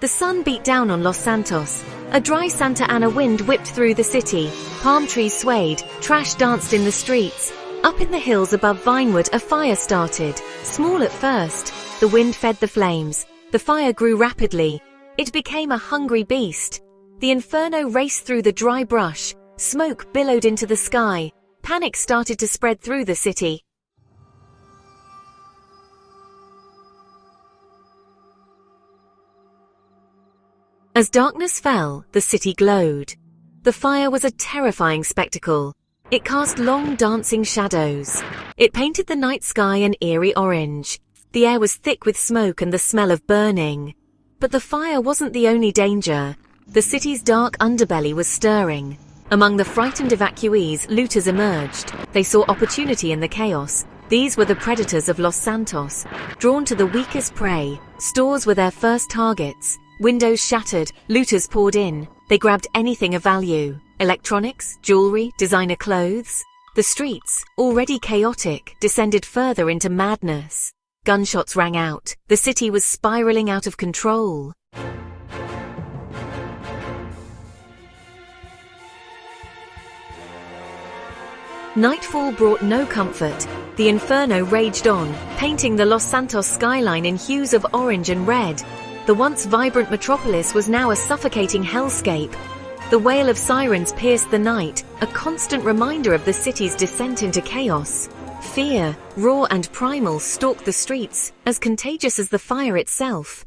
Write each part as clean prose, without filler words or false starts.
The sun beat down on Los Santos. A dry Santa Ana wind whipped through the city. Palm trees swayed, trash danced in the streets. Up in the hills above Vinewood, a fire started. Small at first, the wind fed the flames. The fire grew rapidly. It became a hungry beast. The inferno raced through the dry brush. Smoke billowed into the sky. Panic started to spread through the city. As darkness fell, the city glowed. The fire was a terrifying spectacle. It cast long dancing shadows. It painted the night sky an eerie orange. The air was thick with smoke and the smell of burning. But the fire wasn't the only danger. The city's dark underbelly was stirring. Among the frightened evacuees, looters emerged. They saw opportunity in the chaos. These were the predators of Los Santos, drawn to the weakest prey. Stores were their first targets. Windows shattered, looters poured in. They grabbed anything of value. Electronics, jewelry, designer clothes. The streets, already chaotic, descended further into madness. Gunshots rang out. The city was spiraling out of control. Nightfall brought no comfort. The inferno raged on, painting the Los Santos skyline in hues of orange and red. The once vibrant metropolis was now a suffocating hellscape. The wail of sirens pierced the night, a constant reminder of the city's descent into chaos. Fear, raw and primal, stalked the streets, as contagious as the fire itself.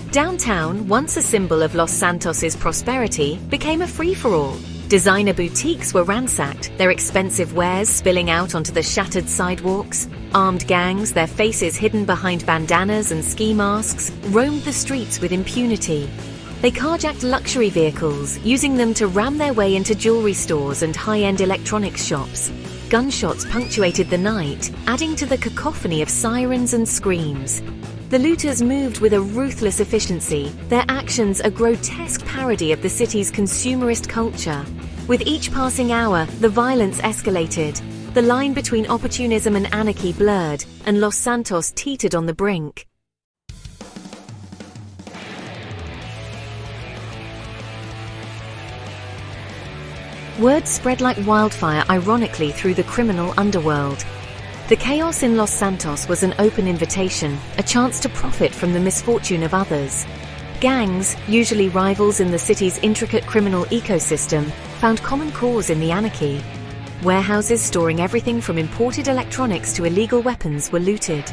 Downtown, once a symbol of Los Santos's prosperity, became a free-for-all. Designer boutiques were ransacked, their expensive wares spilling out onto the shattered sidewalks. Armed gangs, their faces hidden behind bandanas and ski masks, roamed the streets with impunity. They carjacked luxury vehicles, using them to ram their way into jewelry stores and high-end electronics shops. Gunshots punctuated the night, adding to the cacophony of sirens and screams. The looters moved with a ruthless efficiency, their actions a grotesque parody of the city's consumerist culture. With each passing hour, the violence escalated. The line between opportunism and anarchy blurred, and Los Santos teetered on the brink. Word spread like wildfire, ironically, through the criminal underworld. The chaos in Los Santos was an open invitation, a chance to profit from the misfortune of others. Gangs, usually rivals in the city's intricate criminal ecosystem, found common cause in the anarchy. Warehouses storing everything from imported electronics to illegal weapons were looted.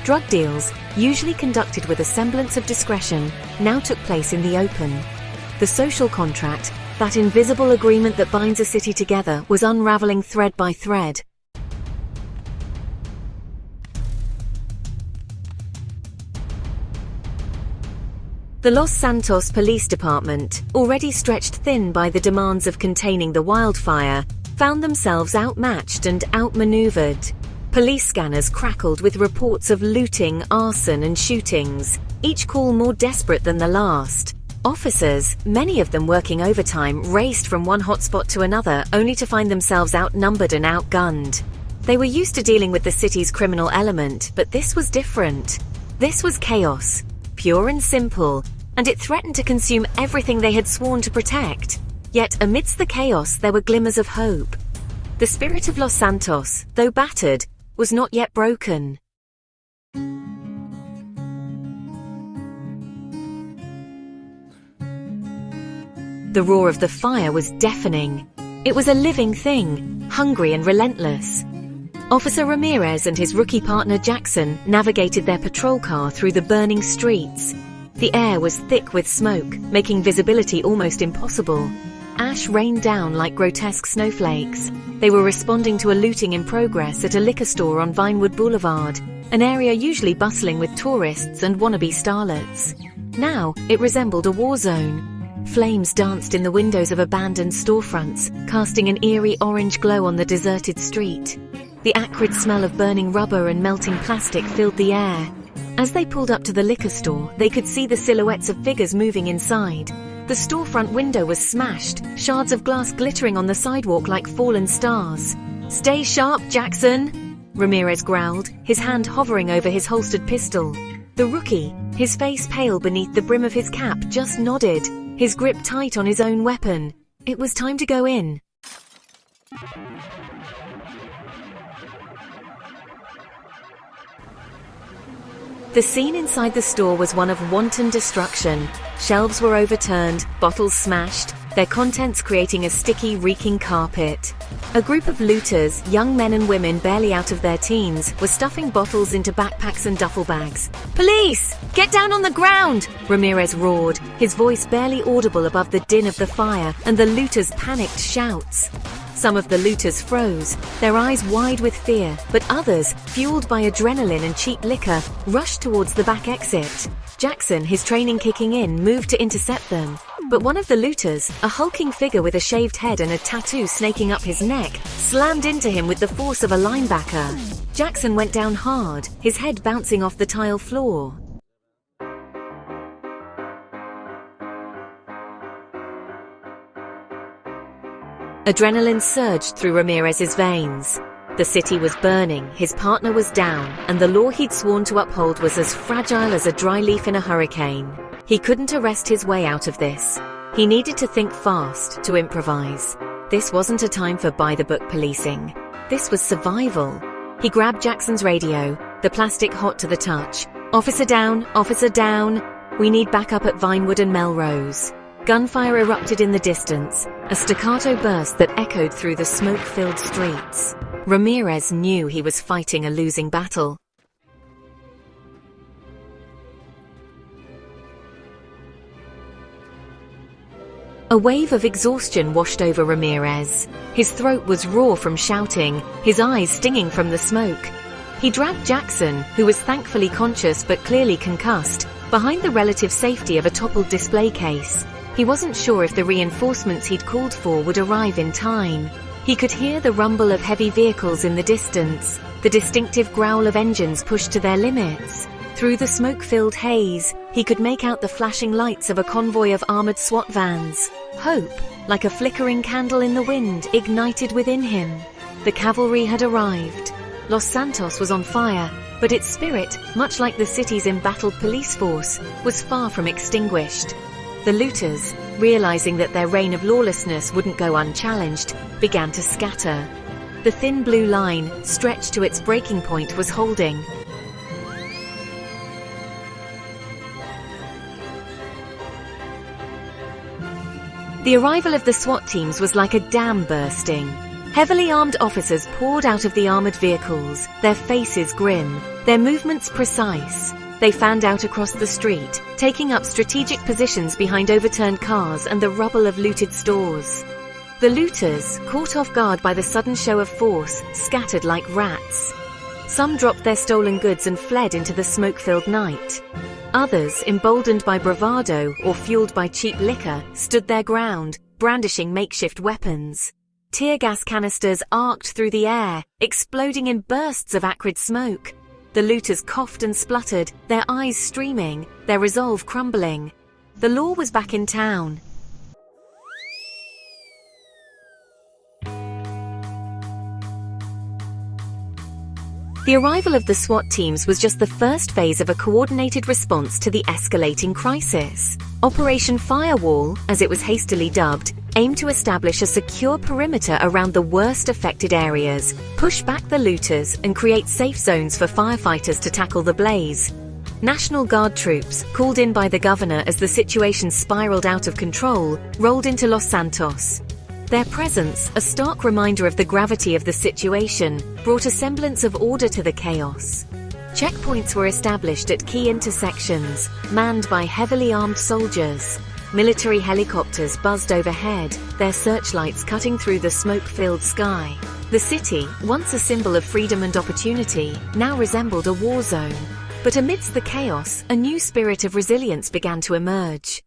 Drug deals, usually conducted with a semblance of discretion, now took place in the open. The social contract, that invisible agreement that binds a city together, was unraveling thread by thread. The Los Santos Police Department, already stretched thin by the demands of containing the wildfire, found themselves outmatched and outmaneuvered. Police scanners crackled with reports of looting, arson and shootings, each call more desperate than the last. Officers, many of them working overtime, raced from one hotspot to another only to find themselves outnumbered and outgunned. They were used to dealing with the city's criminal element, but this was different. This was chaos, pure and simple, and it threatened to consume everything they had sworn to protect. Yet amidst the chaos there were glimmers of hope. The spirit of Los Santos, though battered, was not yet broken. The roar of the fire was deafening. It was a living thing, hungry and relentless. Officer Ramirez and his rookie partner Jackson navigated their patrol car through the burning streets. The air was thick with smoke, making visibility almost impossible. Ash rained down like grotesque snowflakes. They were responding to a looting in progress at a liquor store on Vinewood Boulevard, an area usually bustling with tourists and wannabe starlets. Now, it resembled a war zone. Flames danced in the windows of abandoned storefronts, casting an eerie orange glow on the deserted street. The acrid smell of burning rubber and melting plastic filled the air. As they pulled up to the liquor store, they could see the silhouettes of figures moving inside. The storefront window was smashed, shards of glass glittering on the sidewalk like fallen stars. "Stay sharp, Jackson!" Ramirez growled, his hand hovering over his holstered pistol. The rookie, his face pale beneath the brim of his cap, just nodded, his grip tight on his own weapon. It was time to go in. The scene inside the store was one of wanton destruction. Shelves were overturned, bottles smashed, their contents creating a sticky, reeking carpet. A group of looters, young men and women barely out of their teens, were stuffing bottles into backpacks and duffel bags. "Police! Get down on the ground!" Ramirez roared, his voice barely audible above the din of the fire and the looters' panicked shouts. Some of the looters froze, their eyes wide with fear, but others, fueled by adrenaline and cheap liquor, rushed towards the back exit. Jackson, his training kicking in, moved to intercept them. But one of the looters, a hulking figure with a shaved head and a tattoo snaking up his neck, slammed into him with the force of a linebacker. Jackson went down hard, his head bouncing off the tile floor. Adrenaline surged through Ramirez's veins. The city was burning, his partner was down, and the law he'd sworn to uphold was as fragile as a dry leaf in a hurricane. He couldn't arrest his way out of this. He needed to think fast, to improvise. This wasn't a time for by-the-book policing. This was survival. He grabbed Jackson's radio, the plastic hot to the touch. "Officer down, officer down. We need backup at Vinewood and Melrose." Gunfire erupted in the distance, a staccato burst that echoed through the smoke-filled streets. Ramirez knew he was fighting a losing battle. A wave of exhaustion washed over Ramirez. His throat was raw from shouting, his eyes stinging from the smoke. He dragged Jackson, who was thankfully conscious but clearly concussed, behind the relative safety of a toppled display case. He wasn't sure if the reinforcements he'd called for would arrive in time. He could hear the rumble of heavy vehicles in the distance, the distinctive growl of engines pushed to their limits. Through the smoke-filled haze, he could make out the flashing lights of a convoy of armored SWAT vans. Hope, like a flickering candle in the wind, ignited within him. The cavalry had arrived. Los Santos was on fire, but its spirit, much like the city's embattled police force, was far from extinguished. The looters, realizing that their reign of lawlessness wouldn't go unchallenged, began to scatter. The thin blue line, stretched to its breaking point, was holding. The arrival of the SWAT teams was like a dam bursting. Heavily armed officers poured out of the armored vehicles, their faces grim, their movements precise. They fanned out across the street, taking up strategic positions behind overturned cars and the rubble of looted stores. The looters, caught off guard by the sudden show of force, scattered like rats. Some dropped their stolen goods and fled into the smoke-filled night. Others, emboldened by bravado or fueled by cheap liquor, stood their ground, brandishing makeshift weapons. Tear gas canisters arced through the air, exploding in bursts of acrid smoke. The looters coughed and spluttered, their eyes streaming, their resolve crumbling. The law was back in town. The arrival of the SWAT teams was just the first phase of a coordinated response to the escalating crisis. Operation Firewall, as it was hastily dubbed, aimed to establish a secure perimeter around the worst affected areas, push back the looters, and create safe zones for firefighters to tackle the blaze. National Guard troops, called in by the governor as the situation spiraled out of control, rolled into Los Santos. Their presence, a stark reminder of the gravity of the situation, brought a semblance of order to the chaos. Checkpoints were established at key intersections, manned by heavily armed soldiers. Military helicopters buzzed overhead, their searchlights cutting through the smoke-filled sky. The city, once a symbol of freedom and opportunity, now resembled a war zone. But amidst the chaos, a new spirit of resilience began to emerge.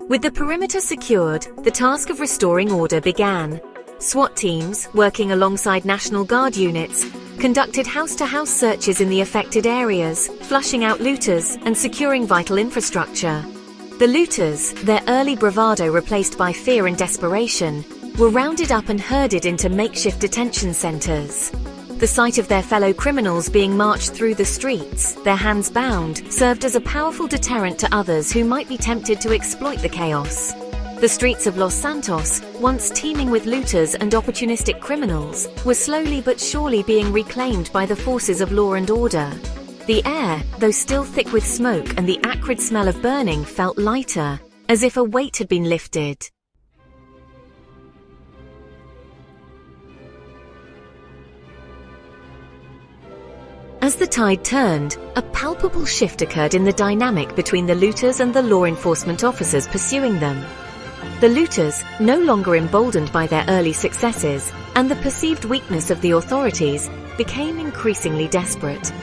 With the perimeter secured, the task of restoring order began. SWAT teams, working alongside National Guard units, conducted house-to-house searches in the affected areas, flushing out looters and securing vital infrastructure. The looters, their early bravado replaced by fear and desperation, were rounded up and herded into makeshift detention centers. The sight of their fellow criminals being marched through the streets, their hands bound, served as a powerful deterrent to others who might be tempted to exploit the chaos. The streets of Los Santos, once teeming with looters and opportunistic criminals, were slowly but surely being reclaimed by the forces of law and order. The air, though still thick with smoke and the acrid smell of burning, felt lighter, as if a weight had been lifted. As the tide turned, a palpable shift occurred in the dynamic between the looters and the law enforcement officers pursuing them. The looters, no longer emboldened by their early successes and the perceived weakness of the authorities, became increasingly desperate.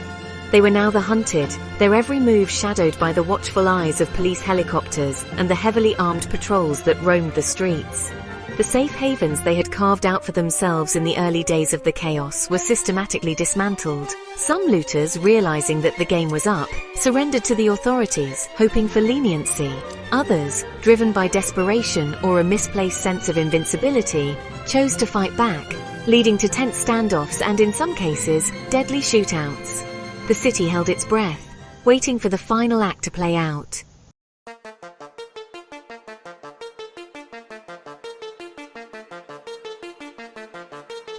They were now the hunted, their every move shadowed by the watchful eyes of police helicopters and the heavily armed patrols that roamed the streets. The safe havens they had carved out for themselves in the early days of the chaos were systematically dismantled. Some looters, realizing that the game was up, surrendered to the authorities, hoping for leniency. Others, driven by desperation or a misplaced sense of invincibility, chose to fight back, leading to tense standoffs and, in some cases, deadly shootouts. The city held its breath, waiting for the final act to play out.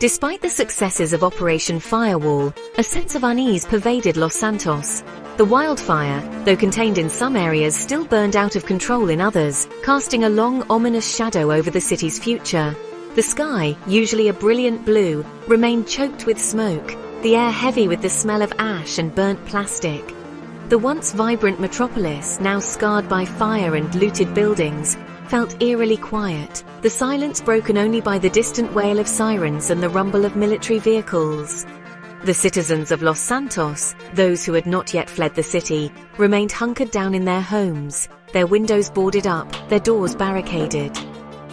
Despite the successes of Operation Firewall, a sense of unease pervaded Los Santos. The wildfire, though contained in some areas, still burned out of control in others, casting a long, ominous shadow over the city's future. The sky, usually a brilliant blue, remained choked with smoke, the air heavy with the smell of ash and burnt plastic. The once vibrant metropolis, now scarred by fire and looted buildings, felt eerily quiet, the silence broken only by the distant wail of sirens and the rumble of military vehicles. The citizens of Los Santos, those who had not yet fled the city, remained hunkered down in their homes, their windows boarded up, their doors barricaded.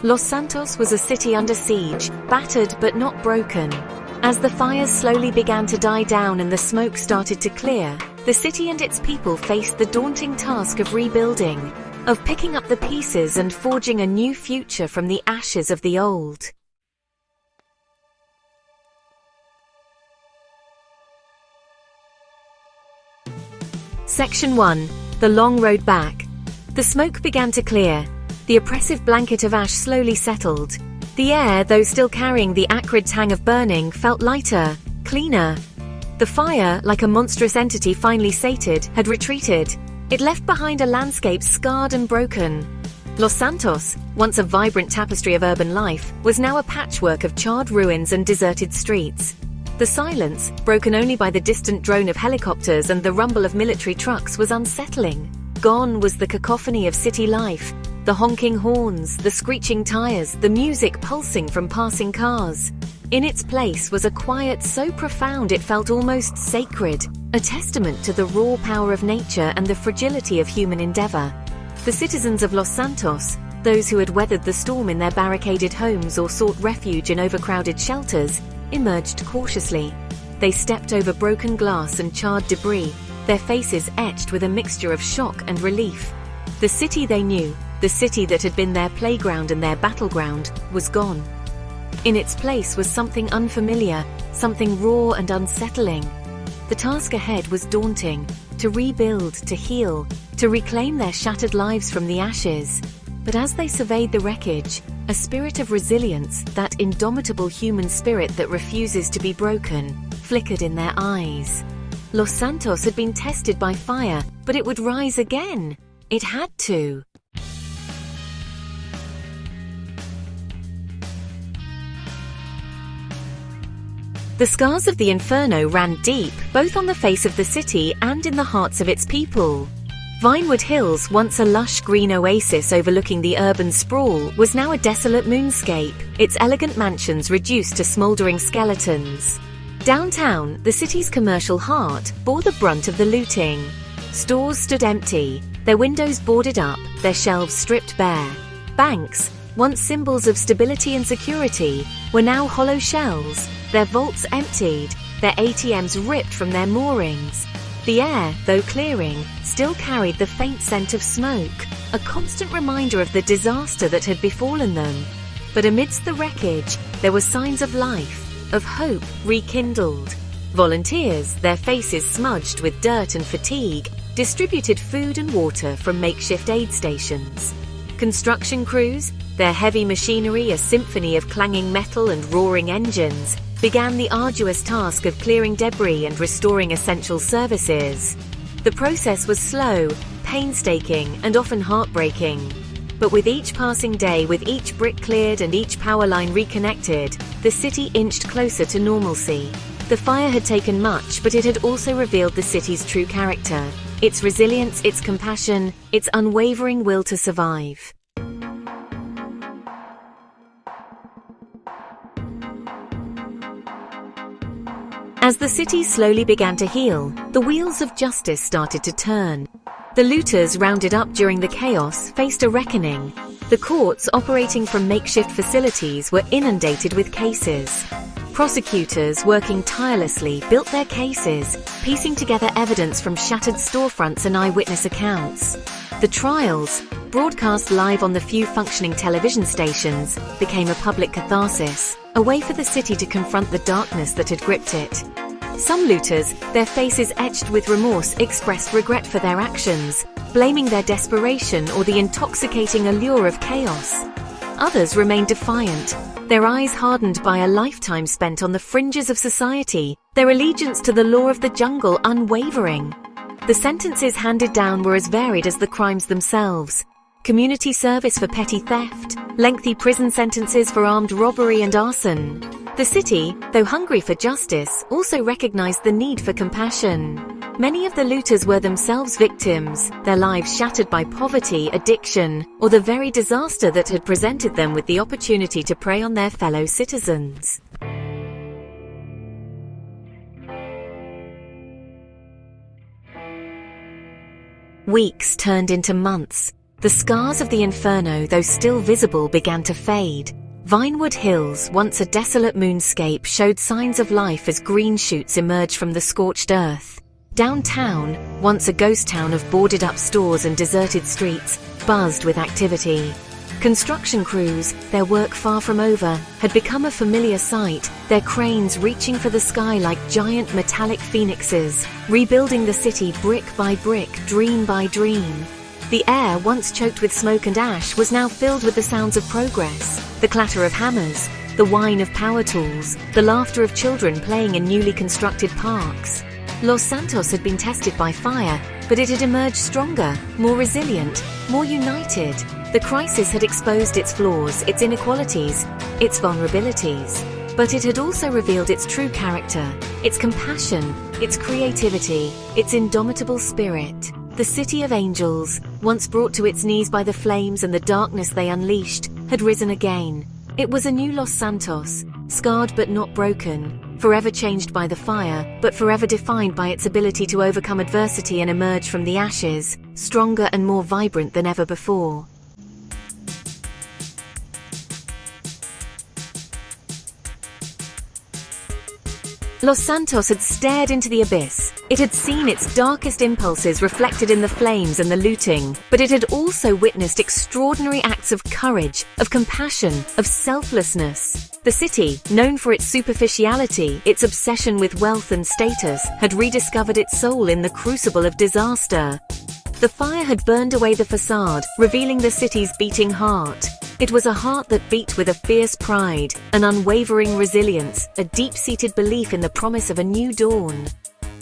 Los Santos was a city under siege, battered but not broken. As the fires slowly began to die down and the smoke started to clear, the city and its people faced the daunting task of rebuilding, of picking up the pieces and forging a new future from the ashes of the old. Section 1. The Long Road Back. The smoke began to clear. The oppressive blanket of ash slowly settled. The air, though still carrying the acrid tang of burning, felt lighter, cleaner. The fire, like a monstrous entity finally sated, had retreated. It left behind a landscape scarred and broken. Los Santos, once a vibrant tapestry of urban life, was now a patchwork of charred ruins and deserted streets. The silence, broken only by the distant drone of helicopters and the rumble of military trucks, was unsettling. Gone was the cacophony of city life, the honking horns, the screeching tires, the music pulsing from passing cars. In its place was a quiet so profound it felt almost sacred, a testament to the raw power of nature and the fragility of human endeavor. The citizens of Los Santos, those who had weathered the storm in their barricaded homes or sought refuge in overcrowded shelters, emerged cautiously. They stepped over broken glass and charred debris, their faces etched with a mixture of shock and relief. The city they knew, the city that had been their playground and their battleground, was gone. In its place was something unfamiliar, something raw and unsettling. The task ahead was daunting, to rebuild, to heal, to reclaim their shattered lives from the ashes. But as they surveyed the wreckage, a spirit of resilience, that indomitable human spirit that refuses to be broken, flickered in their eyes. Los Santos had been tested by fire, but it would rise again. It had to. The scars of the inferno ran deep, both on the face of the city and in the hearts of its people. Vinewood Hills, once a lush green oasis overlooking the urban sprawl, was now a desolate moonscape, its elegant mansions reduced to smouldering skeletons. Downtown, the city's commercial heart, bore the brunt of the looting. Stores stood empty, their windows boarded up, their shelves stripped bare. Banks, once symbols of stability and security, were now hollow shells, their vaults emptied, their ATMs ripped from their moorings. The air, though clearing, still carried the faint scent of smoke, a constant reminder of the disaster that had befallen them. But amidst the wreckage, there were signs of life, of hope rekindled. Volunteers, their faces smudged with dirt and fatigue, distributed food and water from makeshift aid stations. Construction crews, their heavy machinery a symphony of clanging metal and roaring engines, began the arduous task of clearing debris and restoring essential services. The process was slow, painstaking, and often heartbreaking. But with each passing day, with each brick cleared and each power line reconnected, the city inched closer to normalcy. The fire had taken much, but it had also revealed the city's true character, its resilience, its compassion, its unwavering will to survive. As the city slowly began to heal, the wheels of justice started to turn. The looters rounded up during the chaos faced a reckoning. The courts, operating from makeshift facilities, were inundated with cases. Prosecutors, working tirelessly, built their cases, piecing together evidence from shattered storefronts and eyewitness accounts. The trials, broadcast live on the few functioning television stations, became a public catharsis, a way for the city to confront the darkness that had gripped it. Some looters, their faces etched with remorse, expressed regret for their actions, blaming their desperation or the intoxicating allure of chaos. Others remained defiant, their eyes hardened by a lifetime spent on the fringes of society, their allegiance to the law of the jungle unwavering. The sentences handed down were as varied as the crimes themselves. Community service for petty theft, lengthy prison sentences for armed robbery and arson. The city, though hungry for justice, also recognized the need for compassion. Many of the looters were themselves victims, their lives shattered by poverty, addiction, or the very disaster that had presented them with the opportunity to prey on their fellow citizens. Weeks turned into months. The scars of the inferno, though still visible, began to fade. Vinewood Hills, once a desolate moonscape, showed signs of life as green shoots emerged from the scorched earth. Downtown, once a ghost town of boarded-up stores and deserted streets, buzzed with activity. Construction crews, their work far from over, had become a familiar sight, their cranes reaching for the sky like giant metallic phoenixes, rebuilding the city brick by brick, dream by dream. The air, once choked with smoke and ash, was now filled with the sounds of progress, the clatter of hammers, the whine of power tools, the laughter of children playing in newly constructed parks. Los Santos had been tested by fire, but it had emerged stronger, more resilient, more united. The crisis had exposed its flaws, its inequalities, its vulnerabilities. But it had also revealed its true character, its compassion, its creativity, its indomitable spirit. The City of Angels, once brought to its knees by the flames and the darkness they unleashed, had risen again. It was a new Los Santos, scarred but not broken, forever changed by the fire, but forever defined by its ability to overcome adversity and emerge from the ashes, stronger and more vibrant than ever before. Los Santos had stared into the abyss. It had seen its darkest impulses reflected in the flames and the looting, but it had also witnessed extraordinary acts of courage, of compassion, of selflessness. The city, known for its superficiality, its obsession with wealth and status, had rediscovered its soul in the crucible of disaster. The fire had burned away the facade, revealing the city's beating heart. It was a heart that beat with a fierce pride, an unwavering resilience, a deep-seated belief in the promise of a new dawn.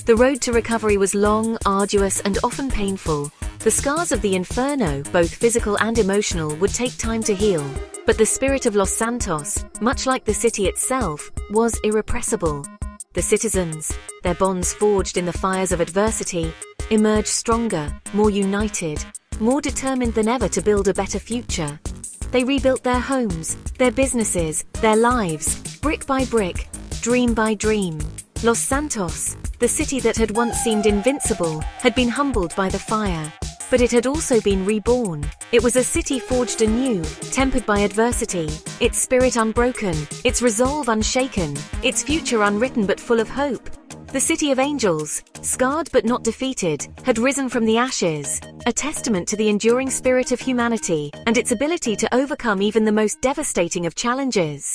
The road to recovery was long, arduous, and often painful. The scars of the inferno, both physical and emotional, would take time to heal. But the spirit of Los Santos, much like the city itself, was irrepressible. The citizens, their bonds forged in the fires of adversity, emerged stronger, more united, more determined than ever to build a better future. They rebuilt their homes, their businesses, their lives, brick by brick, dream by dream. Los Santos, the city that had once seemed invincible, had been humbled by the fire. But it had also been reborn. It was a city forged anew, tempered by adversity, its spirit unbroken, its resolve unshaken, its future unwritten but full of hope. The City of Angels, scarred but not defeated, had risen from the ashes, a testament to the enduring spirit of humanity and its ability to overcome even the most devastating of challenges.